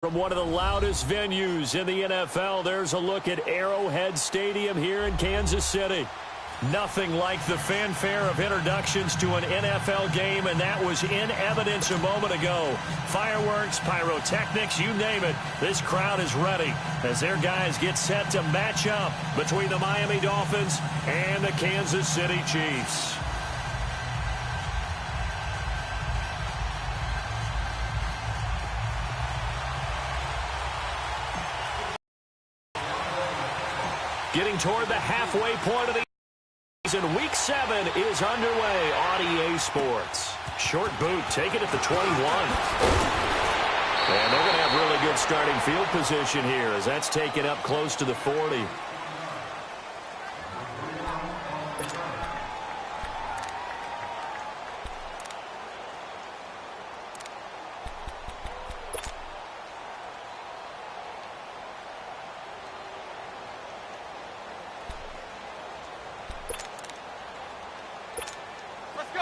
From one of the loudest venues in the NFL, there's a look at Arrowhead Stadium here in Kansas City. Nothing like the fanfare of introductions to an NFL game, and that was in evidence a moment ago. Fireworks, pyrotechnics, you name it. This crowd is ready as their guys get set to match up between the Miami Dolphins and the Kansas City Chiefs. Getting toward the halfway point of the season, Week 7 is underway on EA Sports. Short boot, take it at the 21. And they're going to have really good starting field position here as that's taken up close to the 40.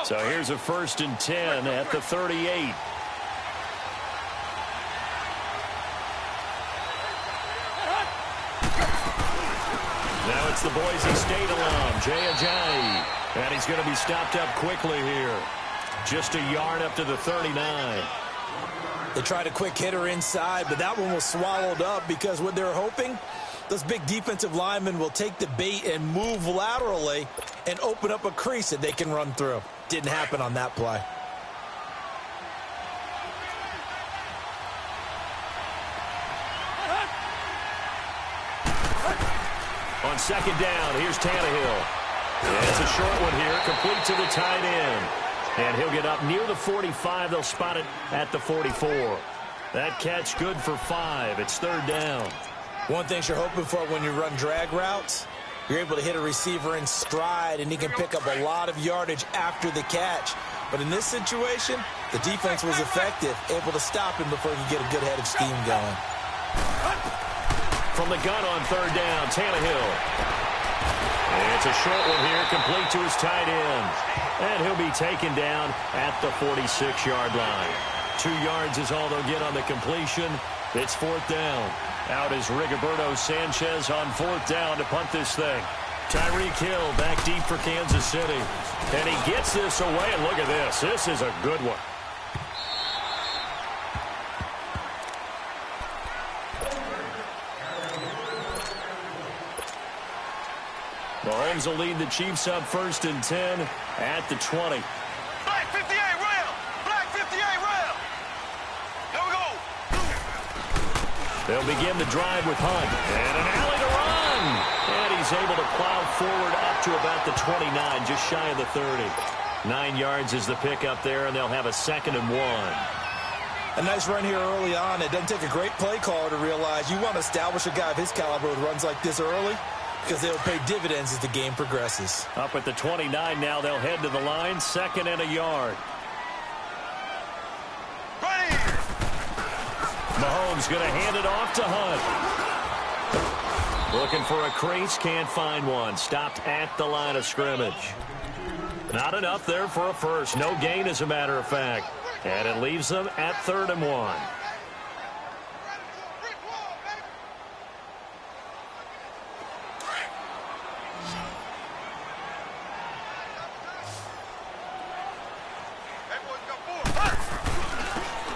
So here's a 1st and 10 at the 38. Now it's the Boise State alum, Jay Ajayi. And he's going to be stopped up quickly here. Just a yard up to the 39. They tried a quick hitter inside, but that one was swallowed up because what they're hoping, those big defensive linemen will take the bait and move laterally and open up a crease that they can run through. Didn't happen on that play. On 2nd down, here's Tannehill. And it's a short one here, complete to the tight end. And he'll get up near the 45. They'll spot it at the 44. That catch good for 5. It's 3rd down. One thing you're hoping for when you run drag routes, you're able to hit a receiver in stride, and he can pick up a lot of yardage after the catch. But in this situation, the defense was effective, able to stop him before he could get a good head of steam going. From the gun on 3rd down, Tannehill. And it's a short one here, complete to his tight end. And he'll be taken down at the 46-yard line. 2 yards is all they'll get on the completion. It's 4th down. Out is Rigoberto Sanchez on 4th down to punt this thing. Tyreek Hill back deep for Kansas City. And he gets this away, and look at this. This is a good one. Mahomes will lead the Chiefs up 1st and 10 at the 20. Black 58 rail! Black 58 rail! Here we go! They'll begin the drive with Hunt. And an alley to run. And he's able to plow forward up to about the 29, just shy of the 30. 9 yards is the pickup there, and they'll have a 2nd and 1. A nice run here early on. It doesn't take a great play caller to realize you want to establish a guy of his caliber with runs like this early, because they'll pay dividends as the game progresses. Up at the 29 now, they'll head to the line, 2nd and a yard. Ready! Mahomes going to hand it off to Hunt. Looking for a crease, can't find one. Stopped at the line of scrimmage. Not enough there for a first. No gain, as a matter of fact. And it leaves them at 3rd and 1.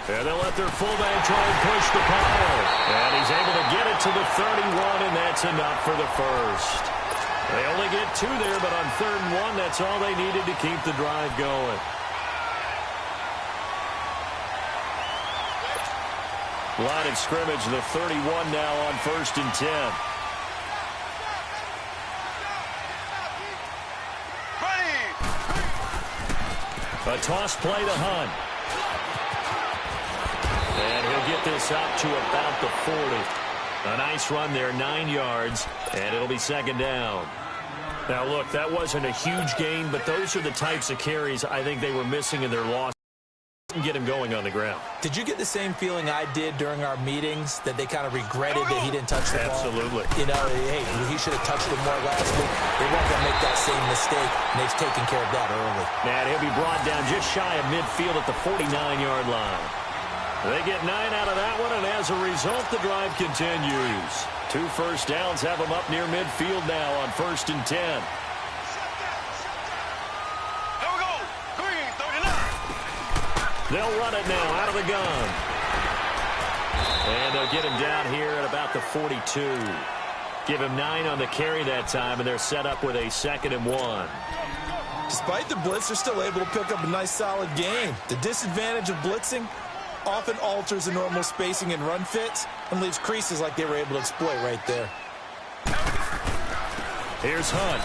And they'll let their fullback try and push the pile. And he's able to get it to the 31, and that's enough for the first. They only get 2 there, but on 3rd and 1, that's all they needed to keep the drive going. Line of scrimmage, the 31 now on 1st and 10. Ready! A toss play to Hunt. And he'll get this up to about the 40. A nice run there, 9 yards, and it'll be 2nd down. Now, look, that wasn't a huge gain, but those are the types of carries I think they were missing in their loss. Get him going on the ground. Did you get the same feeling I did during our meetings, that they kind of regretted that he didn't touch the ball? Absolutely. You know, hey, he should have touched it more last week. They weren't going to make that same mistake, and they've taken care of that early. And he'll be brought down just shy of midfield at the 49-yard line. They get 9 out of that one, and as a result, the drive continues. 2 first downs have them up near midfield now on 1st and 10. Here we go. Green, 39. They'll run it now out of the gun. And they'll get him down here at about the 42. Give him 9 on the carry that time, and they're set up with a 2nd and 1. Despite the blitz, they're still able to pick up a nice, solid gain. The disadvantage of blitzing often alters the normal spacing and run fits and leaves creases like they were able to exploit right there. Here's Hunt.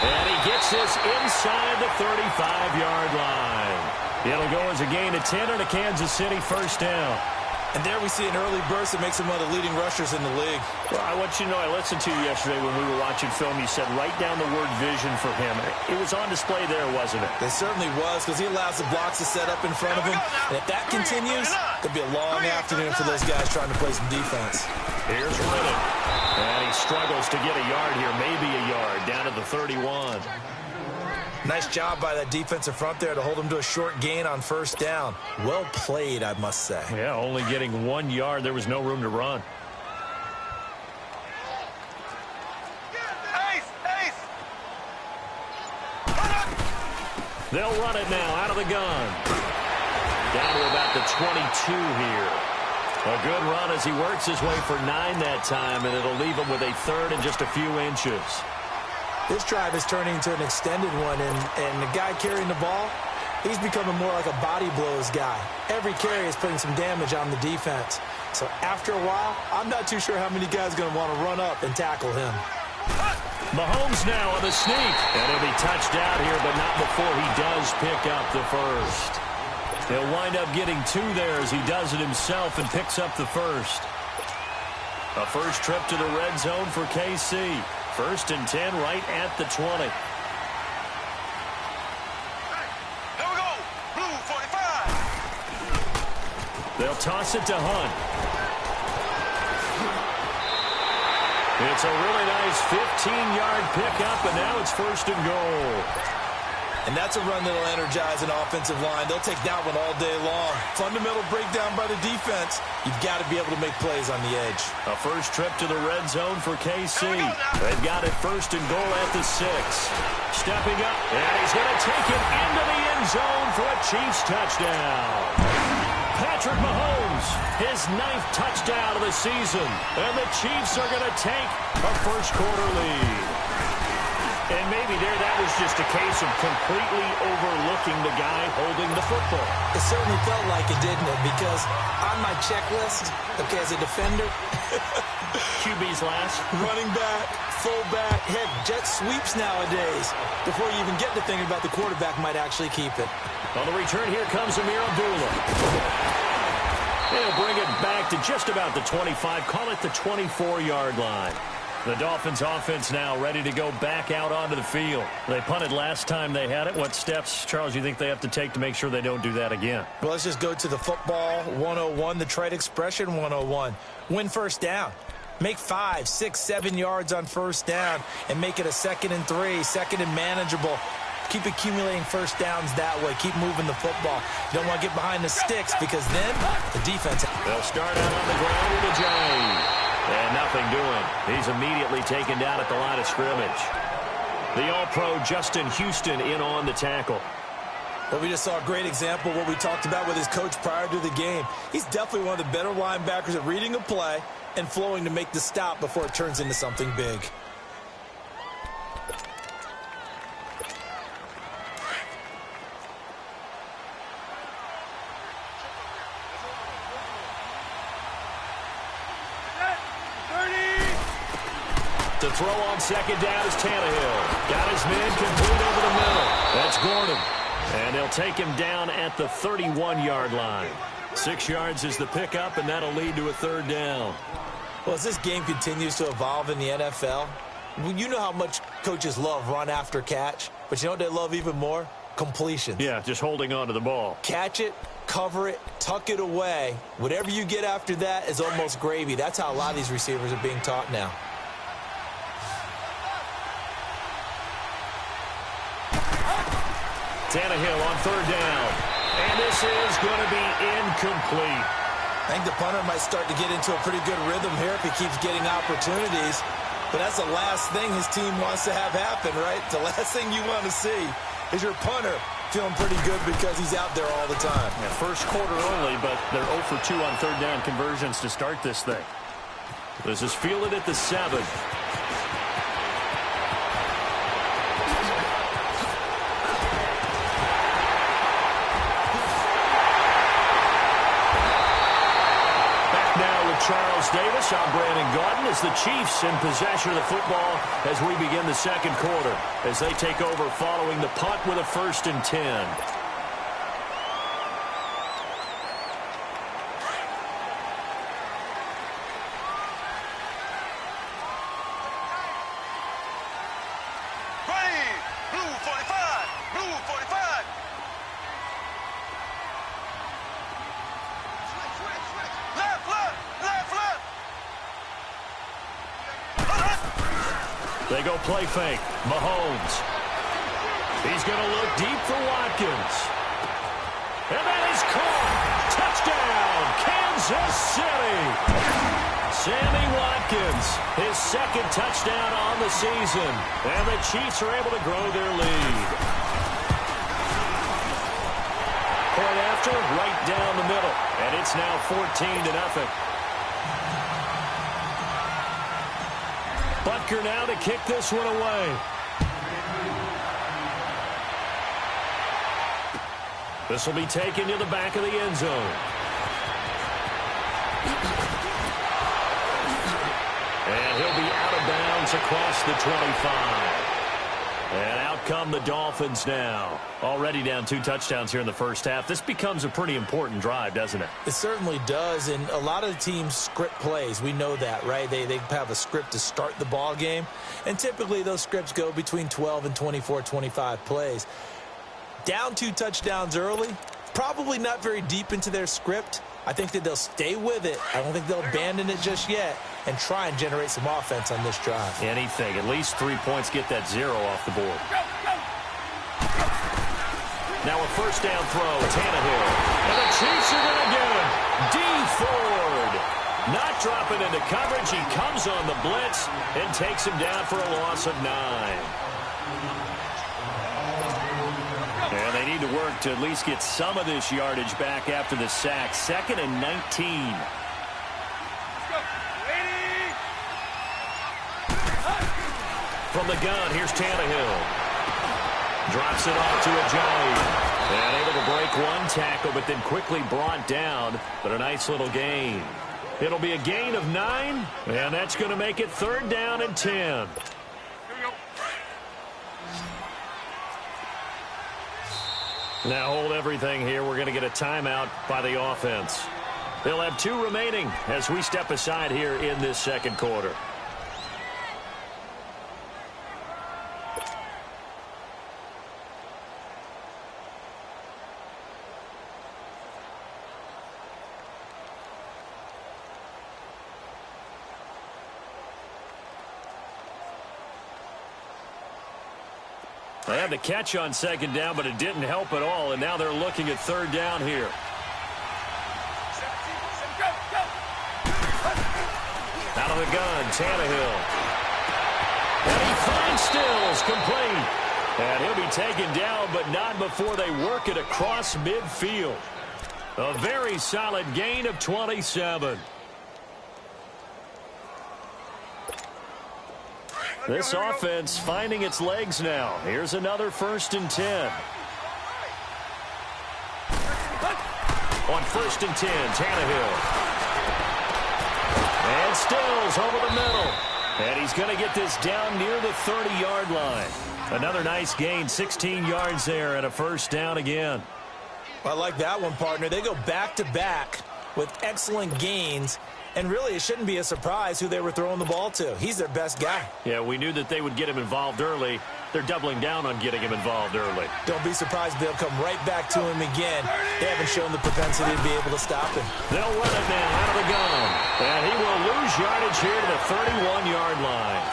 And he gets this inside the 35-yard line. It'll go as a gain of 10 on a Kansas City first down. And there we see an early burst that makes him one of the leading rushers in the league. Well, I want you to know, I listened to you yesterday when we were watching film. You said write down the word vision for him. It was on display there, wasn't it? It certainly was, because he allows the blocks to set up in front of him. And if that continues, it'll be a long afternoon for those guys trying to play some defense. Here's Riddick. And he struggles to get a yard here, maybe a yard, down to the 31. Nice job by that defensive front there to hold him to a short gain on first down. Well played, I must say. Yeah, only getting 1 yard. There was no room to run. Ace, ace. They'll run it now out of the gun. Down to about the 22 here. A good run as he works his way for 9 that time, and it'll leave him with a 3rd and just a few inches. This drive is turning into an extended one, and the guy carrying the ball, he's becoming more like a body blows guy. Every carry is putting some damage on the defense. So after a while, I'm not too sure how many guys are going to want to run up and tackle him. Mahomes now on the sneak. And he'll be touched out here, but not before he does pick up the first. He'll wind up getting 2 there as he does it himself and picks up the first. A first trip to the red zone for KC. 1st and 10 right at the 20. Here we go. Blue 45. They'll toss it to Hunt. It's a really nice 15-yard pickup, and now it's 1st and goal. And that's a run that'll energize an offensive line. They'll take that one all day long. Fundamental breakdown by the defense. You've got to be able to make plays on the edge. A first trip to the red zone for KC. They've got it 1st and goal at the 6. Stepping up, and he's going to take it into the end zone for a Chiefs touchdown. Patrick Mahomes, his 9th touchdown of the season. And the Chiefs are going to take a first-quarter lead. And maybe that was just a case of completely overlooking the guy holding the football. It certainly felt like it, didn't it? Because on my checklist, okay, as a defender, QB's last. running back, fullback, heck, jet sweeps nowadays. Before you even get to thinking about the quarterback might actually keep it. On the return, here comes Amir Abdullah. They'll bring it back to just about the 25. Call it the 24-yard line. The Dolphins offense now ready to go back out onto the field. They punted last time they had it. What steps, Charles, you think they have to take to make sure they don't do that again? Well, let's just go to the football 101, the trite expression 101. Win first down. Make 5, 6, 7 yards on first down and make it a 2nd and 3, 2nd and manageable. Keep accumulating first downs that way. Keep moving the football. You don't want to get behind the sticks because then the defense. They'll start out on the ground with a J. And nothing doing. He's immediately taken down at the line of scrimmage. The All-Pro Justin Houston in on the tackle. Well, we just saw a great example of what we talked about with his coach prior to the game. He's definitely one of the better linebackers at reading a play and flowing to make the stop before it turns into something big. To throw on 2nd down is Tannehill. Got his man complete over the middle. That's Gordon. And they'll take him down at the 31-yard line. 6 yards is the pickup, and that'll lead to a 3rd down. Well, as this game continues to evolve in the NFL, you know how much coaches love run after catch, but you know what they love even more? Completions. Yeah, just holding on to the ball. Catch it, cover it, tuck it away. Whatever you get after that is almost gravy. That's how a lot of these receivers are being taught now. Tannehill on third down. And this is going to be incomplete. I think the punter might start to get into a pretty good rhythm here if he keeps getting opportunities. But that's the last thing his team wants to have happen, right? The last thing you want to see is your punter feeling pretty good because he's out there all the time. Yeah, first quarter only, but they're 0 for 2 on third down conversions to start this thing. This is fielded at the 7. Charles Davis, I'm Brandon Gaudin, as the Chiefs in possession of the football as we begin the second quarter, as they take over following the punt with a 1st and 10. Green, blue 45, blue 45. Left, left, left, left. They go play fake. Mahomes. He's going to look deep for Watkins. And that is caught. Touchdown, Kansas City. Sammy Watkins, his 2nd touchdown on the season. And the Chiefs are able to grow their lead. Point after, right down the middle. And it's now 14-0. Butker now to kick this one away. This will be taken to the back of the end zone. And he'll be out of bounds across the 25. And out come the Dolphins now. Already down 2 touchdowns here in the first half. This becomes a pretty important drive, doesn't it? It certainly does, and a lot of teams script plays. We know that, right? They have a script to start the ball game, and typically those scripts go between 12 and 24, 25 plays. Down 2 touchdowns early, probably not very deep into their script. I think that they'll stay with it. I don't think they'll abandon it just yet and try and generate some offense on this drive. Anything. At least 3 points, get that 0 off the board. Now a first down throw, Tannehill. And the Chiefs are going to get him. D. Ford. Not dropping into coverage. He comes on the blitz and takes him down for a loss of 9. And they need to work to at least get some of this yardage back after the sack. 2nd and 19. From the gun, here's Tannehill. Drops it off to Ajayi. And able to break 1 tackle, but then quickly brought down. But a nice little gain. It'll be a gain of 9, and that's going to make it 3rd down and 10. Now hold everything here. We're going to get a timeout by the offense. They'll have 2 remaining as we step aside here in this second quarter. They had the catch on 2nd down, but it didn't help at all, and now they're looking at 3rd down here. Out of the gun, Tannehill. And he finds Stills, complete. And he'll be taken down, but not before they work it across midfield. A very solid gain of 27. This offense finding its legs now. Here's another 1st and 10. On 1st and 10, Tannehill. And Stills over the middle. And he's going to get this down near the 30-yard line. Another nice gain, 16 yards there, and a 1st down again. I like that one, partner. They go back-to-back with excellent gains. And really, it shouldn't be a surprise who they were throwing the ball to. He's their best guy. Yeah, we knew that they would get him involved early. They're doubling down on getting him involved early. Don't be surprised if they'll come right back to him again. They haven't shown the propensity to be able to stop him. They'll run it now out of the gun. And he will lose yardage here to the 31-yard line.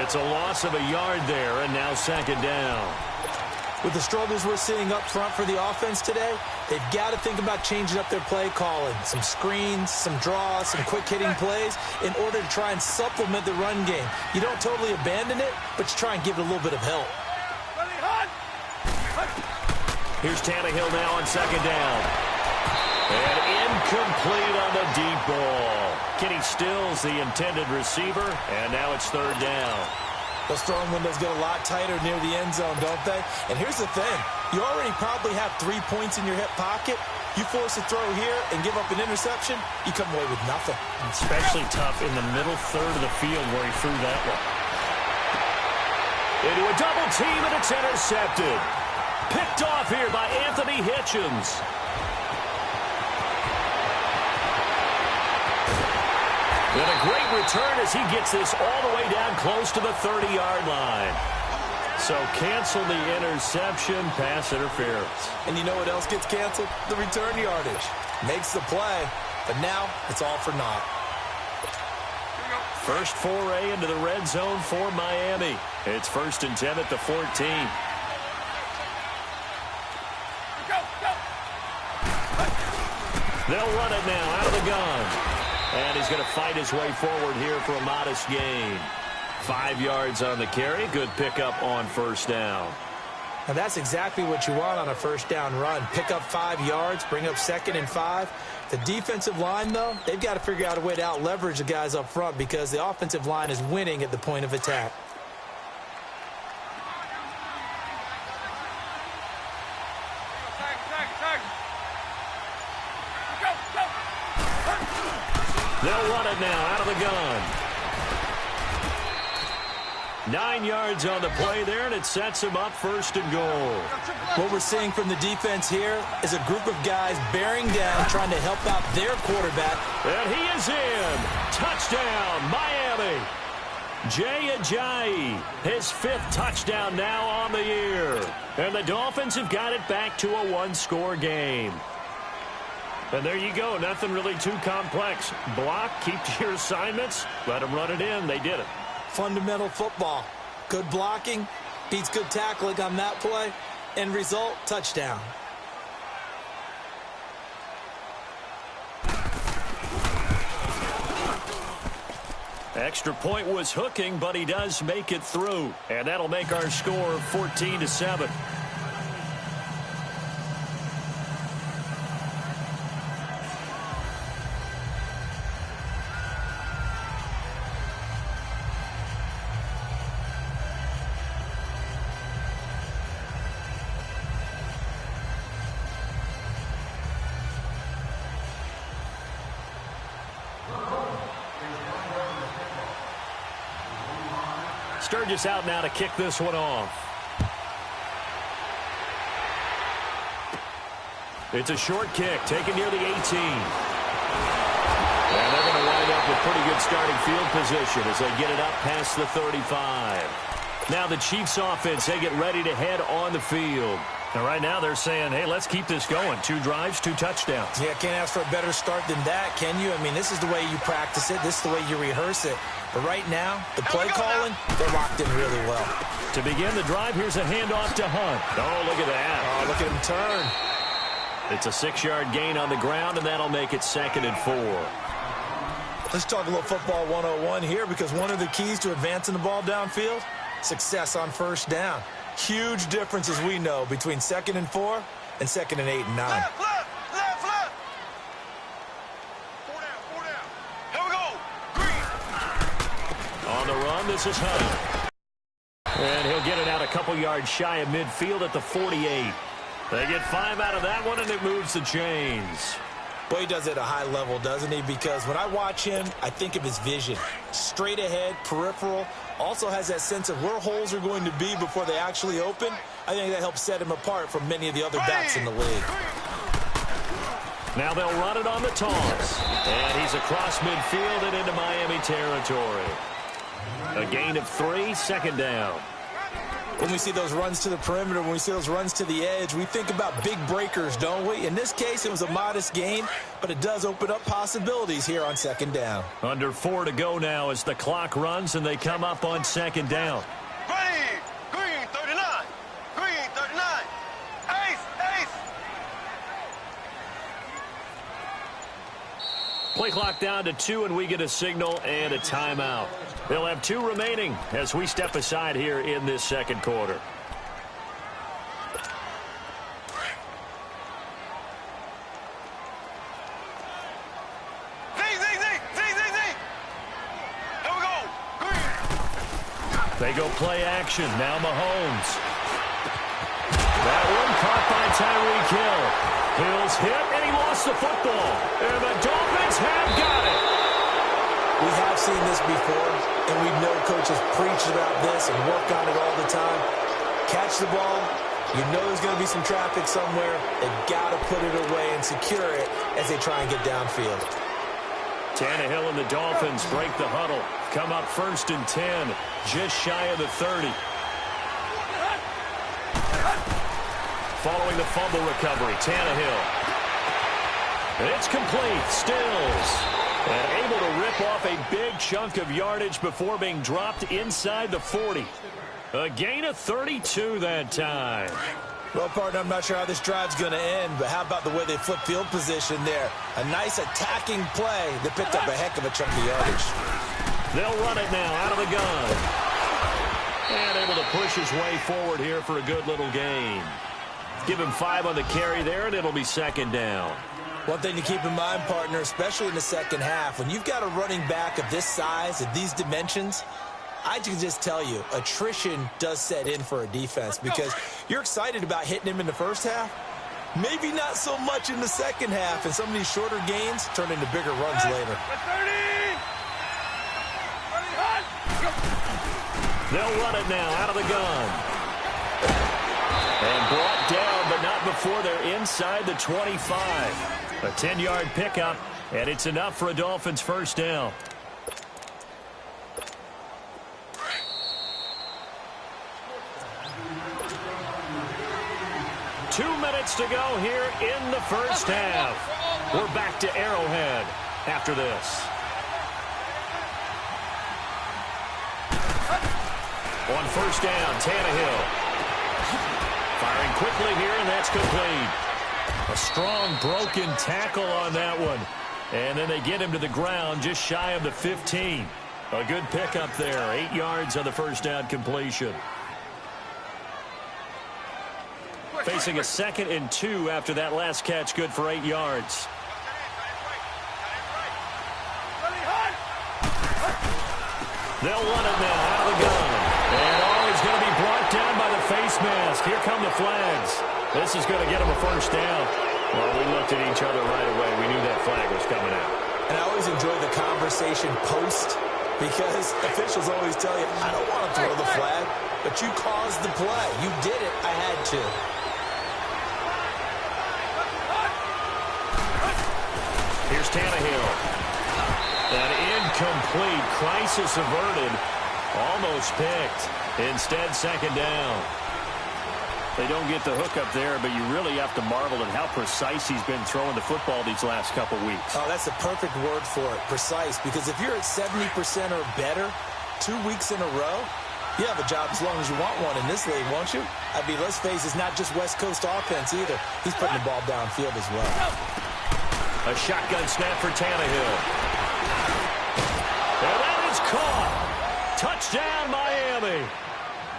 It's a loss of a yard there, and now 2nd down. With the struggles we're seeing up front for the offense today, they've got to think about changing up their play calling. Some screens, some draws, some quick-hitting plays in order to try and supplement the run game. You don't totally abandon it, but you try and give it a little bit of help. Here's Tannehill now on second down. And incomplete on the deep ball. Kenny Stills, the intended receiver, and now it's third down. Those throwing windows get a lot tighter near the end zone, don't they? And here's the thing. You already probably have 3 points in your hip pocket. You force a throw here and give up an interception, you come away with nothing. Especially tough in the middle third of the field where he threw that one. Into a double team, and it's intercepted. Picked off here by Anthony Hitchens. And a great return as he gets this all the way down close to the 30-yard line. So cancel the interception, pass interference. And you know what else gets canceled? The return yardage. Makes the play, but now it's all for naught. First foray into the red zone for Miami. It's 1st and 10 at the 14. They'll run it now out of the gun. And he's going to fight his way forward here for a modest gain. 5 yards on the carry. Good pickup on first down. And that's exactly what you want on a first down run. Pick up 5 yards, bring up 2nd and 5. The defensive line, though, they've got to figure out a way to out-leverage the guys up front because the offensive line is winning at the point of attack. They'll run it now out of the gun. 9 yards on the play there, and it sets him up 1st and goal. What we're seeing from the defense here is a group of guys bearing down, trying to help out their quarterback. And he is in. Touchdown, Miami. Jay Ajayi, his 5th touchdown now on the year. And the Dolphins have got it back to a 1-score game. And there you go. Nothing really too complex. Block, keep to your assignments, let them run it in. They did it. Fundamental football. Good blocking beats good tackling on that play. End result, touchdown. Extra point was hooking, but he does make it through. And that'll make our score 14-7. Sturgis out now to kick this one off. It's a short kick taken near the 18. And they're going to wind up with pretty good starting field position as they get it up past the 35. Now the Chiefs offense, they get ready to head on the field. And right now they're saying, hey, let's keep this going. 2 drives, 2 touchdowns. Yeah, can't ask for a better start than that, can you? I mean, this is the way you practice it. This is the way you rehearse it. But right now, the play calling, they're locked in really well. To begin the drive, here's a handoff to Hunt. Oh, look at that. Oh, look at him turn. It's a 6-yard gain on the ground, and that'll make it 2nd and 4. Let's talk a little football 101 here because one of the keys to advancing the ball downfield, success on first down. Huge difference, as we know, between 2nd and 4 and 2nd and 8 and 9. Left. 4 down. Here we go. Green. On the run, this is Hunt. And he'll get it out a couple yards shy of midfield at the 48. They get 5 out of that one, and it moves the chains. Well, he does it at a high level, doesn't he? Because when I watch him, I think of his vision. Straight ahead, peripheral. Also has that sense of where holes are going to be before they actually open. I think that helps set him apart from many of the other backs in the league. Now they'll run it on the toss. And he's across midfield and into Miami territory. A gain of 3, 2nd down. When we see those runs to the perimeter, when we see those runs to the edge, we think about big breakers, don't we? In this case, it was a modest gain, but it does open up possibilities here on 2nd down. Under 4 to go now as the clock runs and they come up on 2nd down. Green 39. Green 39. Play clock down to 2, and we get a signal and a timeout. They'll have 2 remaining as we step aside here in this second quarter. They go play action. Now Mahomes. That one caught by Tyreek Hill. Hill's hit, and he lost the football. And the Dolphins have got it. We have seen this before, and we know coaches preach about this and work on it all the time. Catch the ball. You know there's going to be some traffic somewhere. They've got to put it away and secure it as they try and get downfield. Tannehill and the Dolphins break the huddle. Come up 1st and 10, just shy of the 30. Following the fumble recovery, Tannehill. It's complete. Stills. And able to rip off a big chunk of yardage before being dropped inside the 40. A gain of 32 that time. Well, partner, I'm not sure how this drive's going to end, but how about the way they flip field position there? A nice attacking play that picked up a heck of a chunk of yardage. They'll run it now out of the gun. And able to push his way forward here for a good little gain. Give him 5 on the carry there, and it'll be 2nd down. One thing to keep in mind, partner, especially in the second half, when you've got a running back of this size, of these dimensions, I can just tell you, attrition does set in for a defense because you're excited about hitting him in the first half. Maybe not so much in the second half, and some of these shorter gains turn into bigger runs later. They'll run it now out of the gun. And brought down, but not before they're inside the 25. A 10-yard pickup, and it's enough for a Dolphins first down. Two minutes to go here in the first half. We're back to Arrowhead after this. On first down, Tannehill. Firing quickly here, and that's complete. A strong broken tackle on that one. And then they get him to the ground just shy of the 15. A good pickup there. 8 yards on the first down completion. Facing a 2nd and 2 after that last catch, good for 8 yards. They'll run it now out of the gun. And he's going to be brought down by the face mask. Here come the flags. This is going to get him a first down. Well, we looked at each other right away. We knew that flag was coming out. And I always enjoy the conversation post because officials always tell you, I don't want to throw the flag, but you caused the play. You did it. I had to. Here's Tannehill. An incomplete. Crisis averted. Almost picked. Instead, 2nd down. They don't get the hook up there, but you really have to marvel at how precise he's been throwing the football these last couple weeks. Oh, that's the perfect word for it, precise. Because if you're at 70% or better 2 weeks in a row, you have a job as long as you want one in this league, won't you? I mean, let's face it, it's not just West Coast offense either. He's putting the ball downfield as well. A shotgun snap for Tannehill. And that is caught. Touchdown, Miami.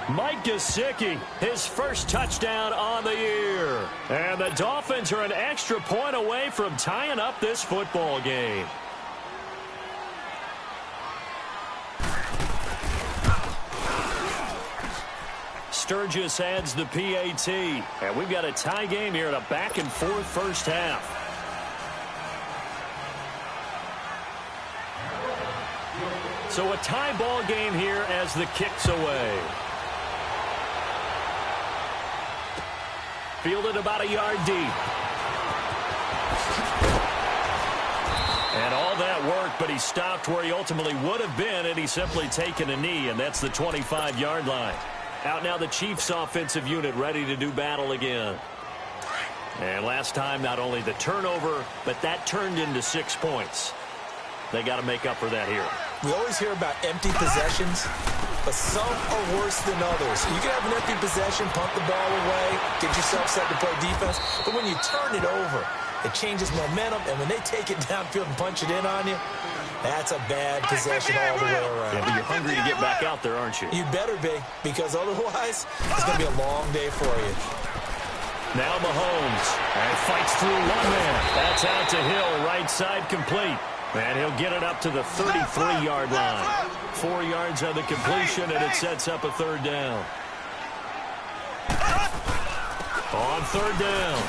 Mike Gesicki, his first touchdown on the year. And the Dolphins are an extra point away from tying up this football game. Sturgis adds the PAT. And we've got a tie game here in a back-and-forth first half. So a tie ball game here as the kick's away. Fielded about a yard deep. And all that work, but he stopped where he ultimately would have been had he simply taken a knee, and that's the 25-yard line. Out now the Chiefs' offensive unit ready to do battle again. And last time, not only the turnover, but that turned into 6 points. They got to make up for that here. We always hear about empty possessions, but some are worse than others. You can have an empty possession, punt the ball away, get yourself set to play defense, but when you turn it over, It changes momentum, and when they take it downfield and punch it in on you, that's a bad possession all the way around. Yeah, but you're hungry to get back out there, aren't you? You better be, because otherwise, it's going to be a long day for you. Now Mahomes, and fights through one man. That's out to Hill, right side complete. And he'll get it up to the 33-yard line. 4 yards on the completion, and it sets up a third down. On third down,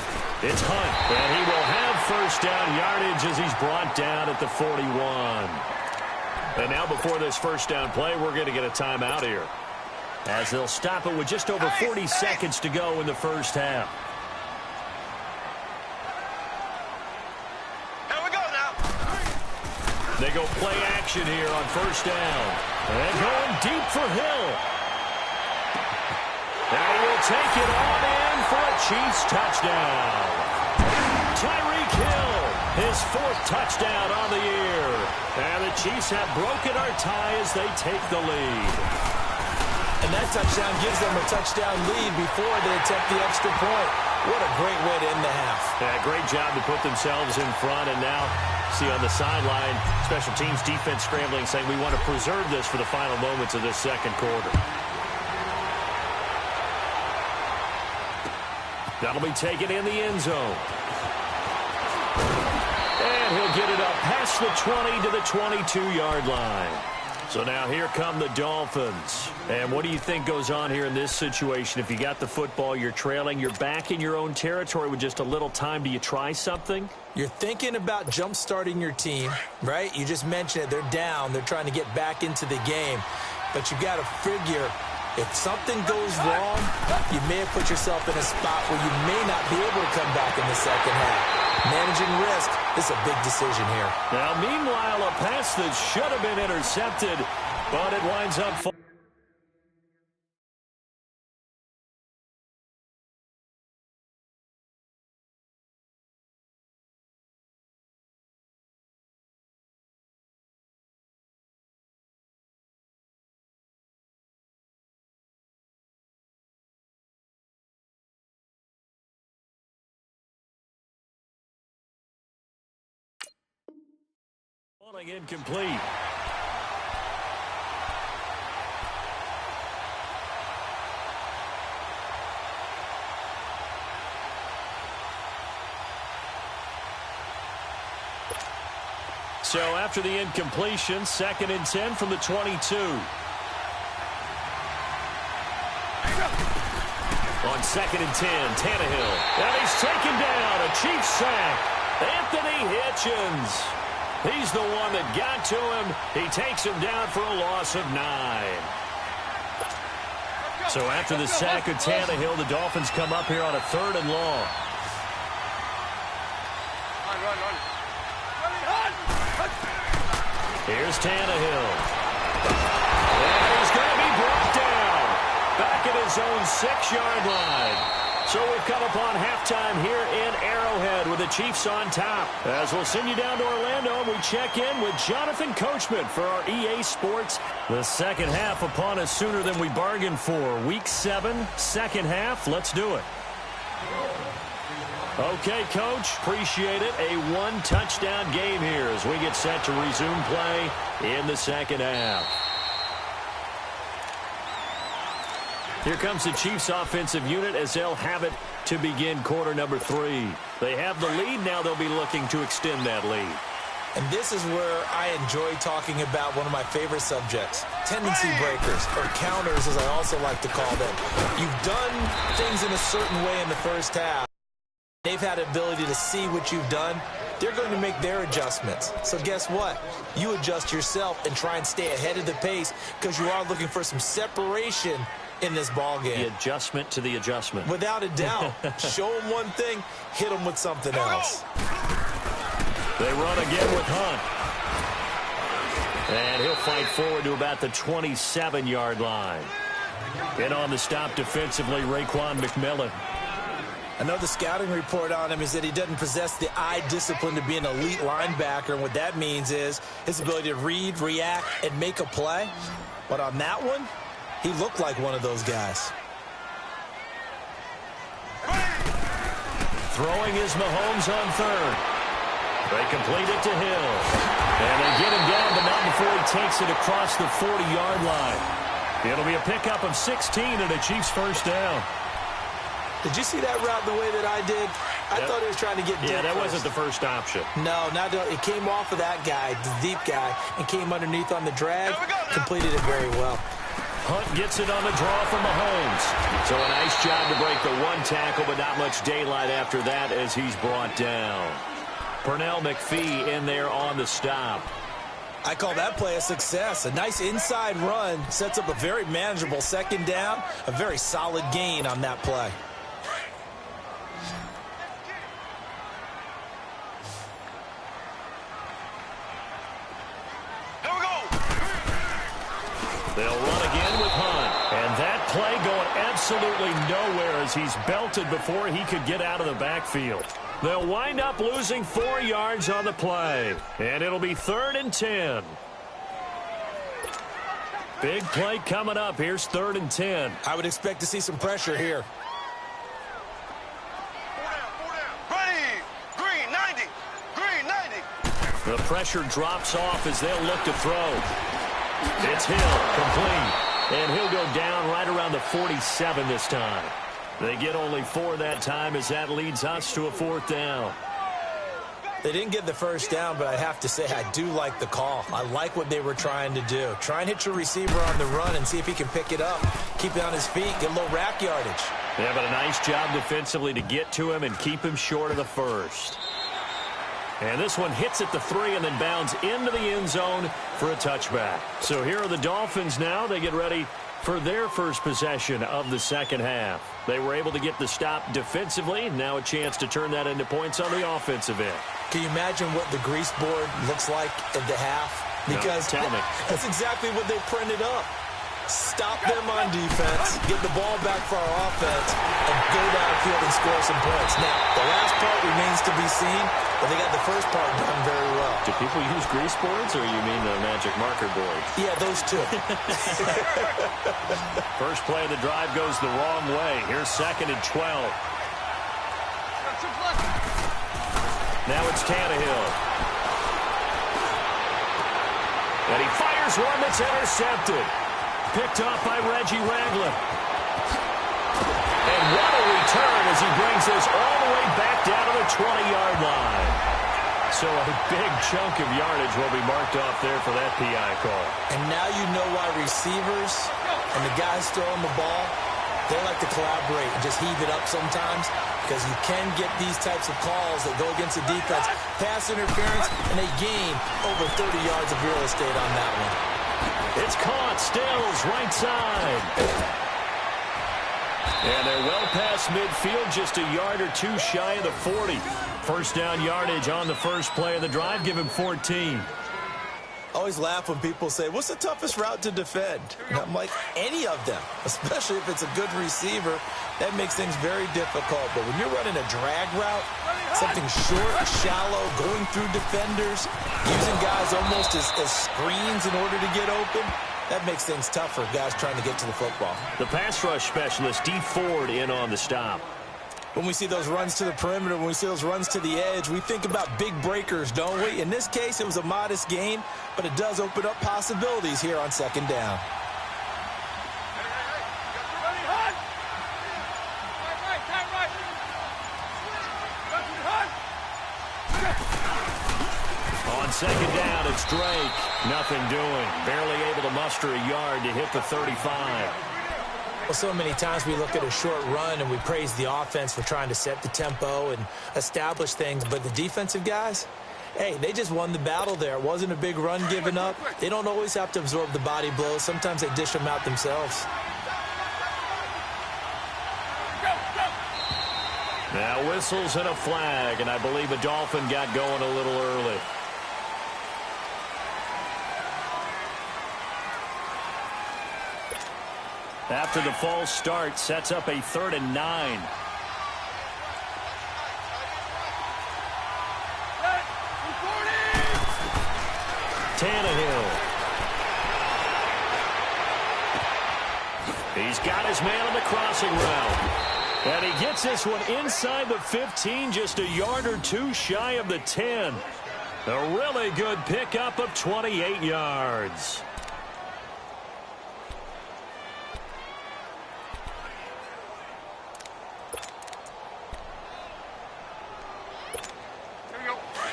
it's Hunt, and he will have first down yardage as he's brought down at the 41. And now before this first down play, we're going to get a timeout here, as they'll stop it with just over 40 seconds to go in the first half. Here we go now. They go play action here on first down. And going deep for Hill. And he will take it on in for a Chiefs touchdown. Tyreek Hill, his 4th touchdown on the year. And the Chiefs have broken our tie as they take the lead. And that touchdown gives them a touchdown lead before they attempt the extra point. What a great way to end the half. Yeah, great job to put themselves in front. And now, see on the sideline, special teams defense scrambling, saying we want to preserve this for the final moments of this second quarter. That'll be taken in the end zone. And he'll get it up past the 20 to the 22-yard line. So now here come the Dolphins. And what do you think goes on here in this situation? If you got the football, you're trailing, you're back in your own territory with just a little time. Do you try something? You're thinking about jump-starting your team, right? You just mentioned it. They're down. They're trying to get back into the game. But you got to figure, if something goes wrong, you may have put yourself in a spot where you may not be able to come back in the second half. Managing risk is a big decision here. Now, meanwhile, a pass that should have been intercepted, but it winds up falling. Incomplete. So after the incompletion, 2nd and 10 from the 22. On 2nd and 10, Tannehill. And he's taken down. A Chiefs sack. Anthony Hitchens. He's the one that got to him. He takes him down for a loss of 9. So after the sack of Tannehill, the Dolphins come up here on a 3rd and long. Here's Tannehill. And he's going to be brought down. Back at his own 6-yard line. So we've come upon halftime here in Arrowhead with the Chiefs on top. As we'll send you down to Orlando, and we check in with Jonathan Coachman for our EA Sports. The second half upon us sooner than we bargained for. Week 7, second half. Let's do it. Okay, Coach, appreciate it. A 1-touchdown game here as we get set to resume play in the second half. Here comes the Chiefs offensive unit as they'll have it to begin quarter number 3. They have the lead. Now they'll be looking to extend that lead. And this is where I enjoy talking about one of my favorite subjects, tendency breakers, or counters as I also like to call them. You've done things in a certain way in the first half. They've had the ability to see what you've done. They're going to make their adjustments. So guess what? You adjust yourself and try and stay ahead of the pace because you are looking for some separation in this ball game. The adjustment to the adjustment. Without a doubt. Show them one thing, hit them with something else. They run again with Hunt. And he'll fight forward to about the 27-yard line. In on the stop defensively, Raekwon McMillan. Another scouting report on him is that he doesn't possess the eye discipline to be an elite linebacker. And what that means is his ability to read, react, and make a play. But on that one, he looked like one of those guys. Throwing is Mahomes on third. They complete it to Hill. And they get him down, but not before he takes it across the 40-yard line. It'll be a pickup of 16 and a Chiefs first down. Did you see that route the way that I did? I thought he was trying to get deep. Yeah, that first. wasn't the first option. No, it came off of that guy, the deep guy, and came underneath on the drag. Completed it very well. Hunt gets it on the draw from Mahomes. So a nice job to break the one tackle, but not much daylight after that as he's brought down. Pernell McPhee in there on the stop. I call that play a success. A nice inside run sets up a very manageable second down. A very solid gain on that play. Here we go. They'll run again with Hunt. And that play going absolutely nowhere as he's belted before he could get out of the backfield. They'll wind up losing 4 yards on the play. And it'll be 3rd and 10. Big play coming up. Here's 3rd and 10. I would expect to see some pressure here. 4 down. Ready. Green 90. Green 90. The pressure drops off as they'll look to throw. It's Hill, complete. And he'll go down right around the 47 this time. They get only 4 that time as that leads us to a 4th down. They didn't get the first down, but I have to say I do like the call. I like what they were trying to do. Try and hit your receiver on the run and see if he can pick it up. Keep it on his feet, get a little rack yardage. Yeah, but a nice job defensively to get to him and keep him short of the first. And this one hits at the 3 and then bounds into the end zone for a touchback. So here are the Dolphins now. They get ready for their first possession of the second half. They were able to get the stop defensively. Now a chance to turn that into points on the offensive end. Can you imagine what the grease board looks like at the half? Because no, tell me. That's exactly what they printed up. Stop them on defense, get the ball back for our offense, and go downfield and score some points. Now, the last part remains to be seen, but they got the first part done very well. Do people use grease boards, or you mean the magic marker boards? Yeah, those two. First play of the drive goes the wrong way. Here's 2nd and 12. Now it's Tannehill. And he fires one that's intercepted. Picked off by Reggie Ragland. And what a return as he brings this all the way back down to the 20-yard line. So a big chunk of yardage will be marked off there for that PI call. And now you know why receivers and the guys throwing the ball, they like to collaborate and just heave it up sometimes, because you can get these types of calls that go against the defense. Pass interference, and they gain over 30 yards of real estate on that one. It's caught. Stills, right side. And they're well past midfield, just a yard or two shy of the 40. First down yardage on the first play of the drive. Give him 14. I always laugh when people say, what's the toughest route to defend? And I'm like, any of them, especially if it's a good receiver. That makes things very difficult. But when you're running a drag route, something short, shallow, going through defenders, using guys almost as screens in order to get open, that makes things tough for guys trying to get to the football. The pass rush specialist, D. Ford, in on the stop. When we see those runs to the perimeter, when we see those runs to the edge, we think about big breakers, don't we? In this case, it was a modest gain, but it does open up possibilities here on second down. On second down, it's Drake. Nothing doing. Barely able to muster a yard to hit the 35. Well, so many times we look at a short run and we praise the offense for trying to set the tempo and establish things, but the defensive guys, hey, they just won the battle there. It wasn't a big run given up. They don't always have to absorb the body blows. Sometimes they dish them out themselves. Now whistles and a flag, and I believe a Dolphin got going a little early. After the false start, sets up a 3rd and 9. Tannehill. He's got his man on the crossing route. And he gets this one inside the 15, just a yard or two shy of the 10. A really good pickup of 28 yards.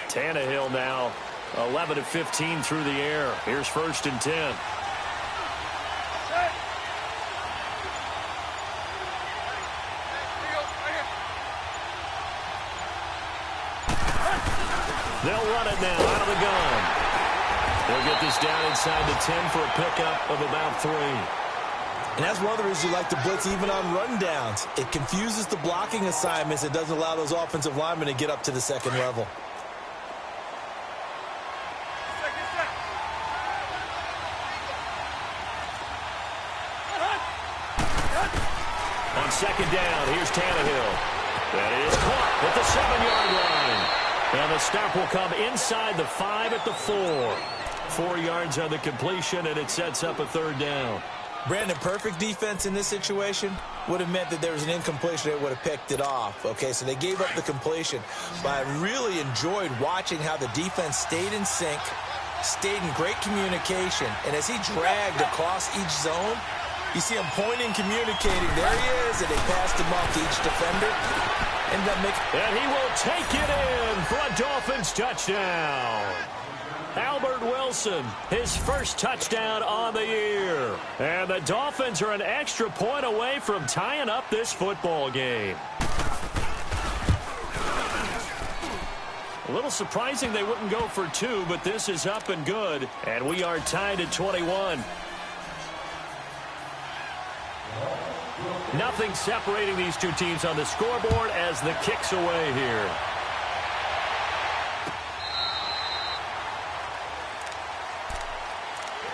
Tannehill now 11 of 15 through the air. Here's 1st and 10. They'll run it now out of the gun. They'll get this down inside the 10 for a pickup of about 3. And that's one of the reasons you like to blitz even on rundowns. It confuses the blocking assignments. It doesn't allow those offensive linemen to get up to the second level. On 2nd down, here's Tannehill. That is caught at the 7-yard line. And the stop will come inside the 5 at the 4. 4 yards on the completion, and it sets up a 3rd down. Brandon, perfect defense in this situation would have meant that there was an incompletion. They would have picked it off. Okay, so they gave up the completion. But I really enjoyed watching how the defense stayed in sync, stayed in great communication. And as he dragged across each zone, you see him pointing, communicating. There he is, and they passed him off to each defender. And he will take it in for a Dolphins touchdown. Albert Wilson, his first touchdown on the year. And the Dolphins are an extra point away from tying up this football game. A little surprising they wouldn't go for 2, but this is up and good. And we are tied at 21. Nothing separating these two teams on the scoreboard as the kick's away here.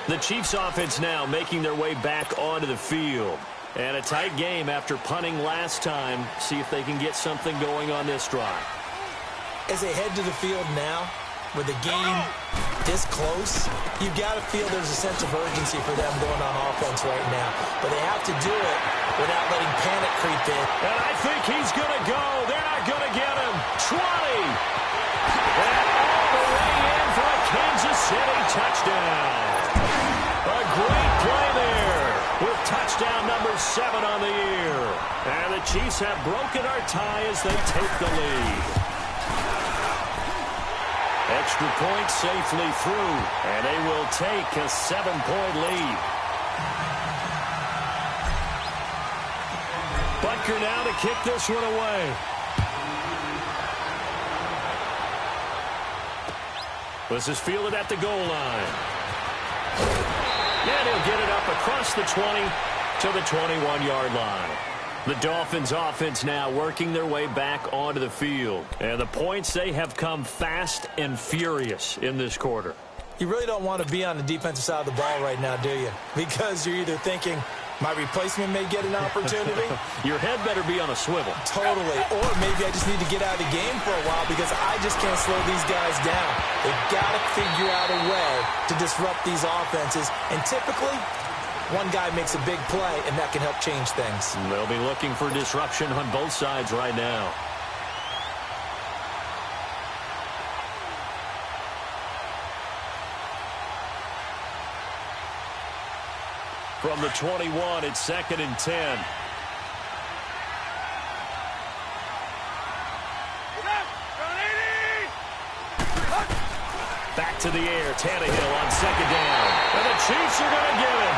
The Chiefs offense now making their way back onto the field. And a tight game after punting last time. See if they can get something going on this drive. As they head to the field now, with the game this close, you've got to feel there's a sense of urgency for them going on offense right now. But they have to do it without letting panic creep in. And I think he's going to go. They're not going to get him. 20. And all the way in for a Kansas City touchdown. A great play there with touchdown number 7 on the year. And the Chiefs have broken our tie as they take the lead. Extra point safely through, and they will take a 7-point lead. Butker now to kick this one away. This is fielded at the goal line. And he'll get it up across the 20 to the 21-yard line. The Dolphins offense now working their way back onto the field. And the points, they have come fast and furious in this quarter. You really don't want to be on the defensive side of the ball right now, do you? Because you're either thinking, my replacement may get an opportunity. Your head better be on a swivel. Totally. Or maybe I just need to get out of the game for a while because I just can't slow these guys down. They've got to figure out a way to disrupt these offenses. And typically, one guy makes a big play, and that can help change things. They'll be looking for disruption on both sides right now. From the 21, it's 2nd and 10. Back to the air, Tannehill on 2nd down. And the Chiefs are going to get him.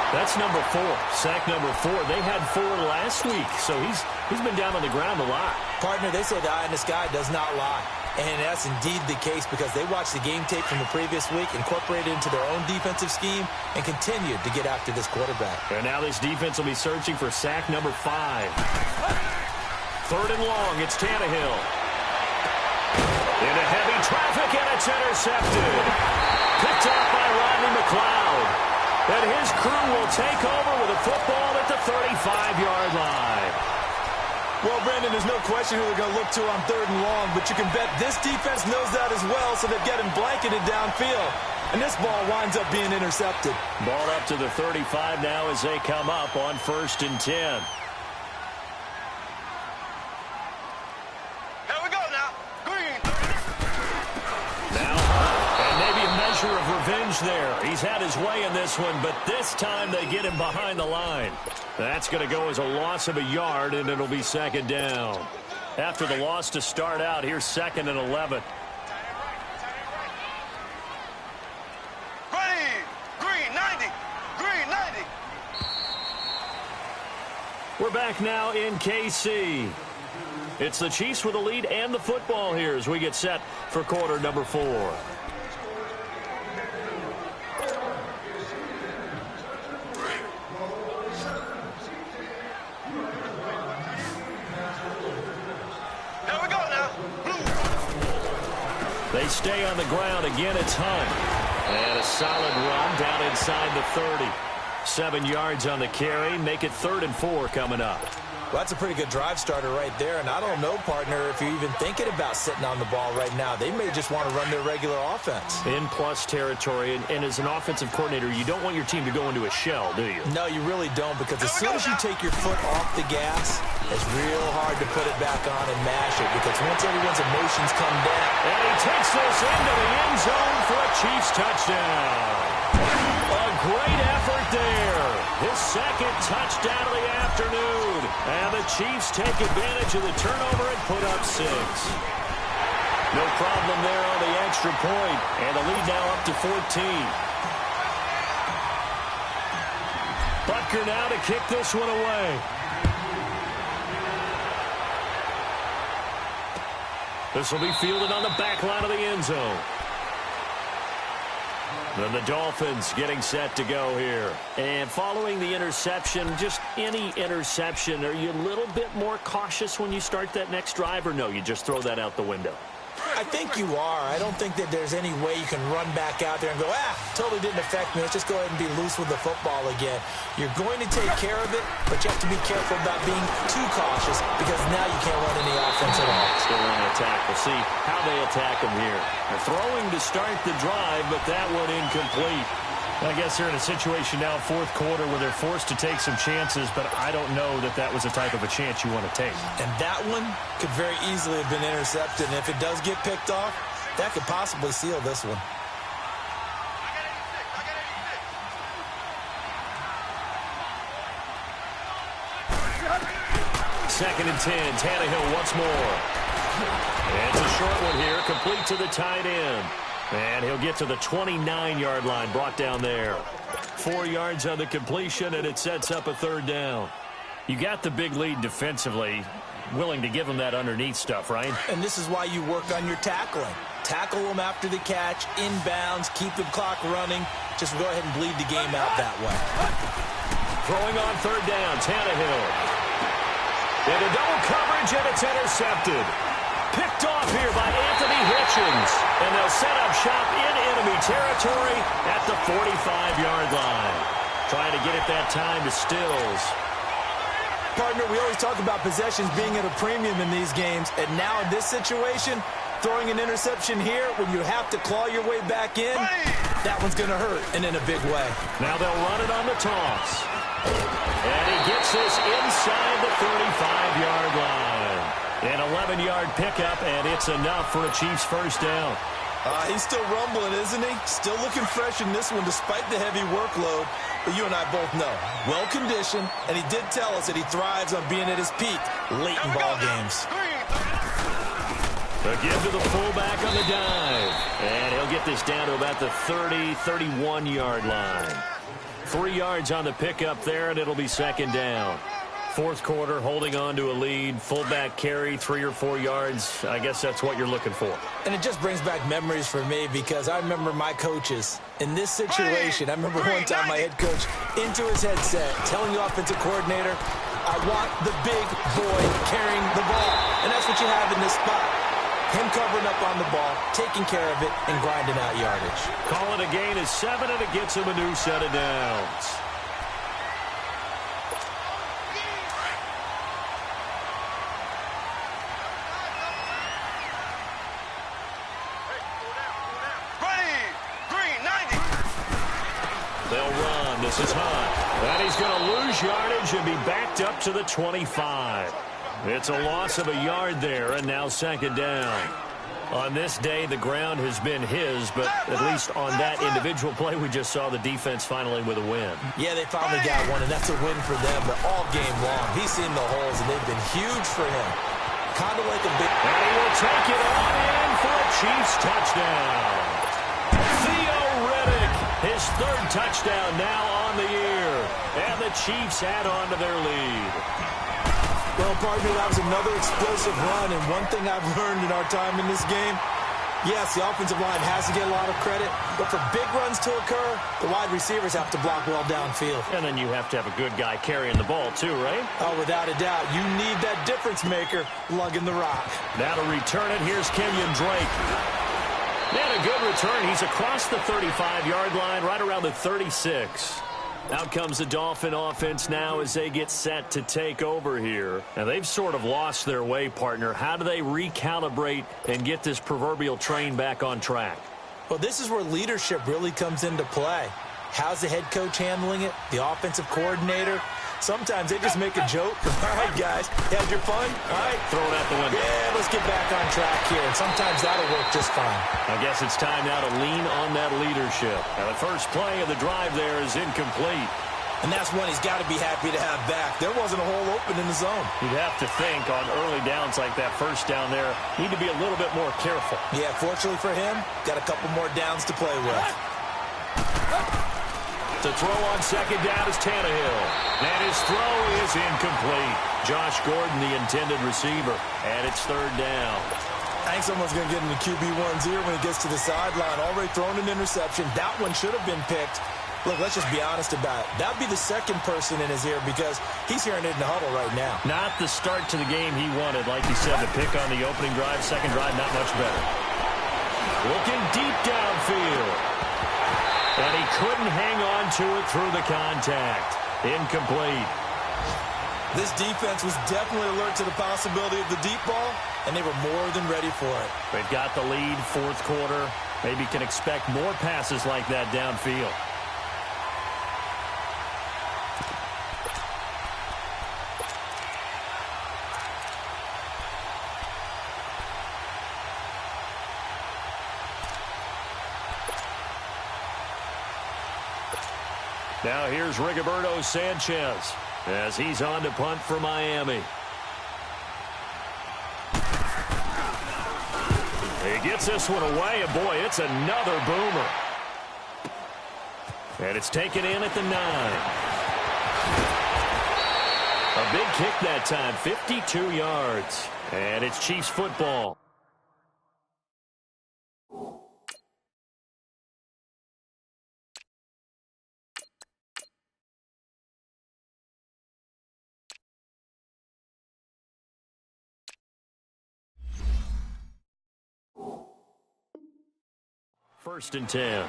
That's number 4, sack number 4. They had 4 last week, so he's been down on the ground a lot. Partner, they say the eye in the sky does not lie. And that's indeed the case because they watched the game tape from the previous week, incorporated it into their own defensive scheme, and continued to get after this quarterback. And now this defense will be searching for sack number 5. 3rd and long, it's Tannehill. Into heavy traffic, and it's intercepted. Picked up by Rodney McLeod. And his crew will take over with a football at the 35-yard line. Well, Brandon, there's no question who they're going to look to on 3rd and long, but you can bet this defense knows that as well, so they've got him blanketed downfield. And this ball winds up being intercepted. Ball up to the 35 now as they come up on 1st and 10. measure of revenge there. He's had his way in this one, but this time they get him behind the line. That's going to go as a loss of a yard, and it'll be second down. After the loss to start out, here's 2nd and 11. Ready. Green 90. Green 90. We're back now in KC. It's the Chiefs with the lead and the football here as we get set for quarter number 4. There we go now. They stay on the ground. Again, it's Hunt. And a solid run down inside the 30. 7 yards on the carry. Make it 3rd and 4 coming up. Well, that's a pretty good drive starter right there. And I don't know, partner, if you're even thinking about sitting on the ball right now. They may just want to run their regular offense. In plus territory. And as an offensive coordinator, you don't want your team to go into a shell, do you? No, you really don't, because as soon as you take your foot off the gas, it's real hard to put it back on and mash it, because once everyone's emotions come down. And he takes this into the end zone for a Chiefs touchdown. A great effort there. His 2nd touchdown of the afternoon. And the Chiefs take advantage of the turnover and put up 6. No problem there on the extra point. And the lead now up to 14. Butker now to kick this one away. This will be fielded on the back line of the end zone. Then the Dolphins getting set to go here. And following the interception, just any interception, are you a little bit more cautious when you start that next drive, or no, you just throw that out the window? I think you are. I don't think that there's any way you can run back out there and go, totally didn't affect me. Let's just go ahead and be loose with the football again. You're going to take care of it, but you have to be careful about being too cautious, because now you can't run any offense at all. Still in attack. We'll see how they attack them here. They're throwing to start the drive, but that one incomplete. I guess they're in a situation now, 4th quarter, where they're forced to take some chances, but I don't know that that was the type of a chance you want to take. And that one could very easily have been intercepted, and if it does get picked off, that could possibly seal this one. Second and 10, Tannehill once more. And it's a short one here, complete to the tight end. And he'll get to the 29-yard line, brought down there. 4 yards on the completion, and it sets up a 3rd down. You got the big lead defensively, willing to give them that underneath stuff, right? And this is why you work on your tackling. Tackle them after the catch, inbounds, keep the clock running. Just go ahead and bleed the game out that way. Throwing on 3rd down, Tannehill. Into double coverage, and it's intercepted. Picked off here by Anthony Hitchens. And they'll set up shop in enemy territory at the 45-yard line. Trying to get it that time to Stills. Partner, we always talk about possessions being at a premium in these games. And now in this situation, throwing an interception here when you have to claw your way back in, that one's going to hurt, and in a big way. Now they'll run it on the toss. And he gets this inside the 35-yard line. An 11-yard pickup, and it's enough for a Chiefs 1st down. He's still rumbling, isn't he? Still looking fresh in this one despite the heavy workload. But you and I both know, well-conditioned, and he did tell us that he thrives on being at his peak late in ball games. Again to the fullback on the dive. And he'll get this down to about the 30, 31-yard line. 3 yards on the pickup there, and it'll be 2nd down. 4th quarter, holding on to a lead. Fullback carry, 3 or 4 yards. I guess that's what you're looking for. And it just brings back memories for me, because I remember my coaches in this situation. I remember one time my head coach into his headset telling the offensive coordinator, I want the big boy carrying the ball. And that's what you have in this spot. Him covering up on the ball, taking care of it, and grinding out yardage. Call it a gain of 7, and it gets him a new set of downs. They'll run. This is Hunt. And he's going to lose yardage and be backed up to the 25. It's a loss of a yard there, and now 2nd down. On this day, the ground has been his, but at least on that individual play, we just saw the defense finally with a win. Yeah, they finally got one, and that's a win for them, but all game long, he's seen the holes, and they've been huge for him. Kind of like a big... And he will take it on in for a Chiefs touchdown. Theo Riddick, his third touchdown now on the year, and the Chiefs add on to their lead. Well, partner, that was another explosive run, and one thing I've learned in our time in this game, yes, the offensive line has to get a lot of credit, but for big runs to occur, the wide receivers have to block well downfield. And then you have to have a good guy carrying the ball, too, right? Oh, without a doubt. You need that difference maker lugging the rock. Now to return it, here's Kenyon Drake. And a good return. He's across the 35-yard line, right around the 36. Out comes the Dolphin offense now as they get set to take over here. Now, they've sort of lost their way, partner. How do they recalibrate and get this proverbial train back on track? Well, this is where leadership really comes into play. How's the head coach handling it? The offensive coordinator? Sometimes they just make a joke. All right, guys, you had your fun? All right. Throw it out the window. Yeah, let's get back on track here. And sometimes that'll work just fine. I guess it's time now to lean on that leadership. Now, the first play of the drive there is incomplete. And that's one he's got to be happy to have back. There wasn't a hole open in the zone. You'd have to think on early downs like that first down there, need to be a little bit more careful. Yeah, fortunately for him, got a couple more downs to play with. To throw on second down is Tannehill. And his throw is incomplete. Josh Gordon, the intended receiver. And it's third down. I think someone's going to get in the QB1's ear when he gets to the sideline. Already thrown an interception. That one should have been picked. Look, let's just be honest about it. That would be the second person in his ear because he's hearing it in the huddle right now. Not the start to the game he wanted. Like he said, the pick on the opening drive, second drive, not much better. Looking deep downfield. And he couldn't hang on to it through the contact. Incomplete. This defense was definitely alert to the possibility of the deep ball, and they were more than ready for it. They've got the lead, fourth quarter. Maybe can expect more passes like that downfield. Now here's Rigoberto Sanchez as he's on to punt for Miami. He gets this one away, and boy, it's another boomer. And it's taken in at the 9. A big kick that time, 52 yards. And it's Chiefs football. First and 10.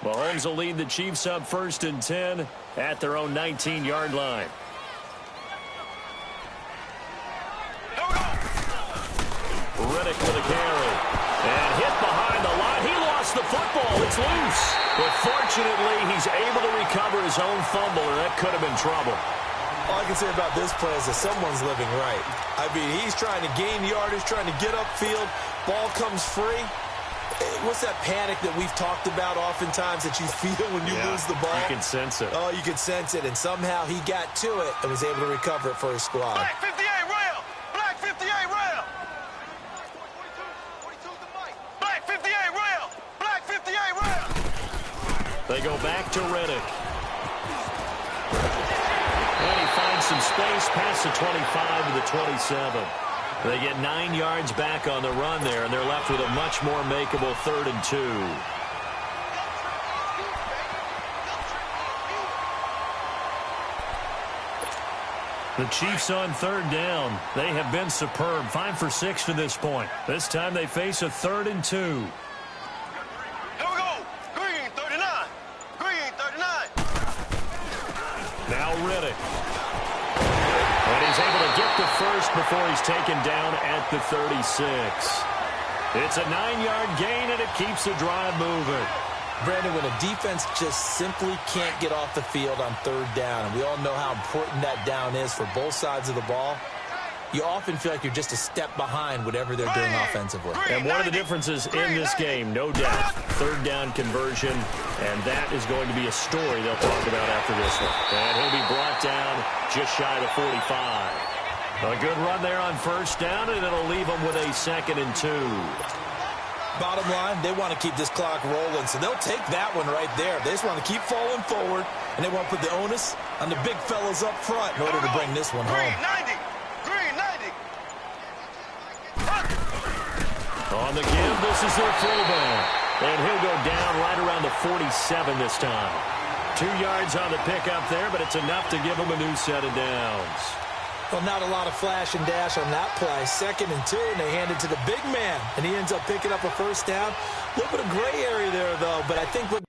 Mahomes will lead the Chiefs up first and 10 at their own 19-yard line. Riddick with a carry. And hit behind the line. He lost the football. It's loose. But fortunately, he's able to recover his own fumble, and that could have been trouble. All I can say about this play is that someone's living right. I mean, he's trying to gain yardage, trying to get upfield. Ball comes free. What's that panic that we've talked about oftentimes that you feel when you lose the ball? You can sense it. Oh, you can sense it. And somehow he got to it and was able to recover it for his squad. Black 58 rail! Black 58 rail! Black 58 rail! Black 58 rail! They go back to Riddick. And he finds some space past the 25 to the 27. They get 9 yards back on the run there, and they're left with a much more makeable 3rd and 2. The Chiefs on 3rd down. They have been superb. 5 for 6 to this point. This time they face a 3rd and 2. Here we go. Green 39. Green 39. Now Riddick. And he's able to get the first before he's taken down at the 36. It's a 9-yard gain, and it keeps the drive moving. Brandon, when a defense just simply can't get off the field on third down, and we all know how important that down is for both sides of the ball, you often feel like you're just a step behind whatever they're doing offensively. And one of the differences in this game, no doubt, third down conversion, and that is going to be a story they'll talk about after this one. And he'll be brought down just shy of 45. A good run there on first down, and it'll leave them with a 2nd and 2. Bottom line, they want to keep this clock rolling, so they'll take that one right there. They just want to keep falling forward, and they want to put the onus on the big fellas up front in order to bring this one home. On the give, this is their fullback. And he'll go down right around the 47 this time. 2 yards on the pickup there, but it's enough to give him a new set of downs. Well, not a lot of flash and dash on that play. 2nd and 2, and they hand it to the big man, and he ends up picking up a first down. A little bit of gray area there, though, but I think what